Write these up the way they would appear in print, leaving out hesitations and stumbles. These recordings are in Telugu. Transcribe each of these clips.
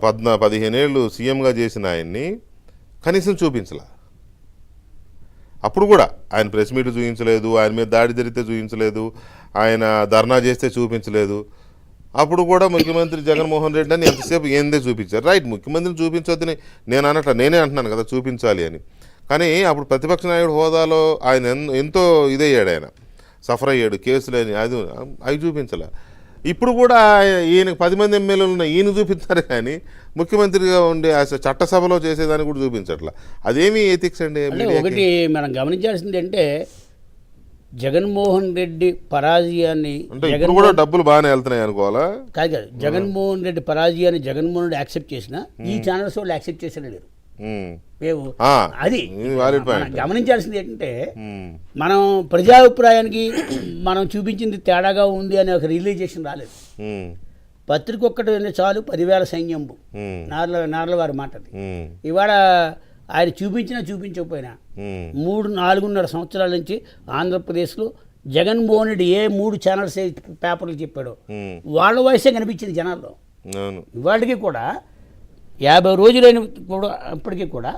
15 ఏళ్ళు సీఎంగా చేసిన ఆయన్ని కనీసం చూపించలా. అప్పుడు కూడా ఆయన ప్రెస్ మీట్ చూపించలేదు, ఆయన మీద దాడి జరిగితే చూపించలేదు, ఆయన ధర్నా చేస్తే చూపించలేదు. అప్పుడు కూడా ముఖ్యమంత్రి జగన్మోహన్ రెడ్డి అని ఎంతసేపు ఏందే చూపించారు. రైట్, ముఖ్యమంత్రిని చూపించొద్దని నేనే అంటున్నాను కదా, చూపించాలి అని. కానీ అప్పుడు ప్రతిపక్ష నాయకుడు హోదాలో ఆయన ఎంతో ఇదయ్యాడు, ఆయన సఫర్ అయ్యాడు, కేసులని అవి చూపించాల. ఇప్పుడు కూడా ఈయనకు 10 మంది ఎమ్మెల్యేలు ఉన్న ఈయన చూపిస్తారు, కానీ ముఖ్యమంత్రిగా ఉండే చట్టసభలో చేసేదాన్ని కూడా చూపించట్లా. అదేమి ఎథిక్స్ అండి? ఒకటి మనం గమనించాల్సింది అంటే జగన్మోహన్ రెడ్డి పరాజయాన్ని కూడా డబ్బులు బాగానే వెళ్తున్నాయి అనుకోవాలా? కాదు, జగన్మోహన్ రెడ్డి పరాజయాన్ని జగన్మోహన్ రెడ్డి యాక్సెప్ట్ చేసినా ఈ ఛానల్స్ వాళ్ళు యాక్సెప్ట్ చేసిన లేరు. అది గమనించాల్సింది ఏంటంటే మనం ప్రజాభిప్రాయానికి మనం చూపించింది తేడాగా ఉంది అనే ఒక రియలైజేషన్ రాలేదు. పత్రిక ఒక్కటి చాలు 10,000 సైన్యంబు నార్ల వారి మాటది. ఇవాళ ఆయన చూపించకపోయినా 3-4.5 సంవత్సరాల నుంచి ఆంధ్రప్రదేశ్లో జగన్మోహన్ రెడ్డి ఏ 3 ఛానల్స్ పేపర్లు చెప్పాడో వాళ్ళ వయసే కనిపించింది జనాల్లో. ఇవాళకి కూడా 50 రోజులైన కూడా అప్పటికీ కూడా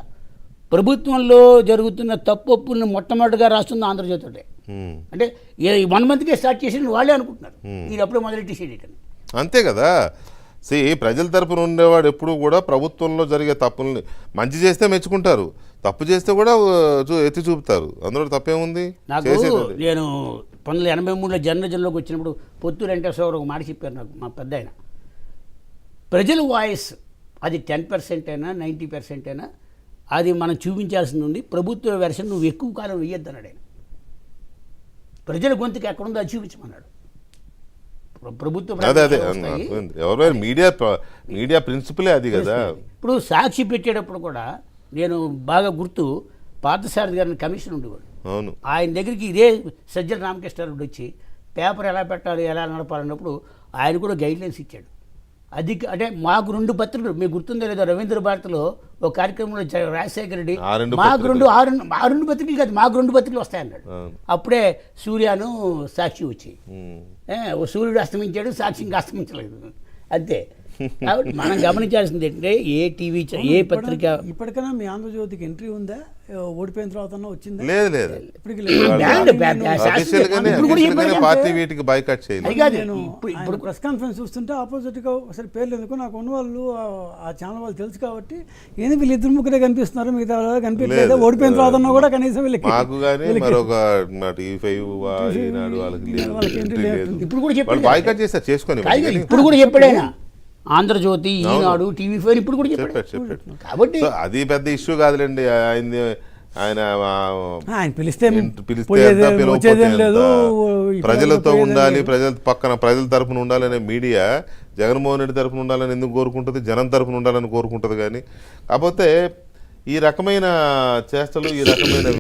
ప్రభుత్వంలో జరుగుతున్న తప్పుల్ని మొట్టమొదటిగా రాస్తుంది ఆంధ్రజ్యోతి. అంటే 1 మంత్కే స్టార్ట్ చేసి వాళ్ళే అనుకుంటున్నారు ఇది అప్పుడే మొదలెట్టేసేటని. అంతే కదా. ప్రజల తరపున ఉండేవాడు ఎప్పుడు కూడా ప్రభుత్వంలో జరిగే తప్పుల్ని మంచి చేస్తే మెచ్చుకుంటారు, తప్పు చేస్తే కూడా ఎత్తి చూపుతారు. అందులో తప్పేముంది? నాకు నేను 1983లో జర్నలిజంలోకి వచ్చినప్పుడు పొత్తూరు వెంకటేశ్వరరావు ఒక మాట చెప్పారు నాకు, మా పెద్ద ఆయన. ప్రజల వాయిస్ అది 10% అయినా 90% అయినా అది మనం చూపించాల్సింది ఉంది. ప్రభుత్వ వెర్షన్ నువ్వు ఎక్కువ కాలం వేయొద్దన్నాడు ఆయన. ప్రజల గొంతుకి ఎక్కడుందో అది చూపించమన్నాడు. ప్రభుత్వ మీడియా ప్రిన్సిపలే అది కదా. ఇప్పుడు సాక్షి పెట్టేటప్పుడు కూడా నేను బాగా గుర్తు, పార్థసారథి గారిని కమిషన్ ఉండేవాడు. అవును, ఆయన దగ్గరికి ఇదే సజ్జల రామకృష్ణారెడ్డి వచ్చి పేపర్ ఎలా పెట్టాలి ఎలా నడపాలన్నప్పుడు ఆయన కూడా గైడ్లైన్స్ ఇచ్చాడు. అది అంటే మాకు 2 పత్రికలు, మీకు గుర్తుందో లేదో, రవీంద్ర భారతిలో ఒక కార్యక్రమంలో రాజశేఖర రెడ్డి మాకు 2 పత్రికలు కాదు, మాకు 2 పత్రికలు వస్తాయన్నాడు. అప్పుడే సూర్యను సాక్షి వచ్చి సూర్యుడు అస్తమించాడు, సాక్షి ఇంకా అస్తమించలేదు. అంతే. కాబట్టి మనం గమనించాల్సింది ఏంటంటే ఏ టీవీ ఏ పత్రిక ఇప్పటికైనా మీ ఆంధ్రజ్యోతికి ఎంట్రీ ఉందా? ఓడిపోయిన తర్వాత వచ్చిందా? లేదు. ఇప్పుడు ప్రెస్ కాన్ఫరెన్స్ చూస్తుంటే ఆపోజిట్ గా ఒకసారి పేర్లు ఎందుకు నాకు ఉన్న వాళ్ళు ఆ ఛానల్ వాళ్ళు తెలుసు కాబట్టి ఏంది వీళ్ళు 2-3 కనిపిస్తున్నారు, మిగతా కనిపించలేదు. ఓడిపోయిన తర్వాత కూడా కనీసం ఇప్పుడు కూడా చెప్పాడు ఆంధ్రజ్యోతి, ఈనాడు, టీవీ5 ఇప్పుడు కూడా చెప్పాడు. కాబట్టి అది పెద్ద ఇష్యూ కాదులేండి. ఆయన పిలిస్తే ప్రజలతో ఉండాలి, ప్రజల తరపున ఉండాలనే మీడియా జగన్మోహన్ రెడ్డి తరపున ఉండాలని ఎందుకు కోరుకుంటుంది? జనం తరపున ఉండాలని కోరుకుంటుంది. కానీ కాకపోతే ఈ రకమైన చేష్టలు, ఈ రకమైన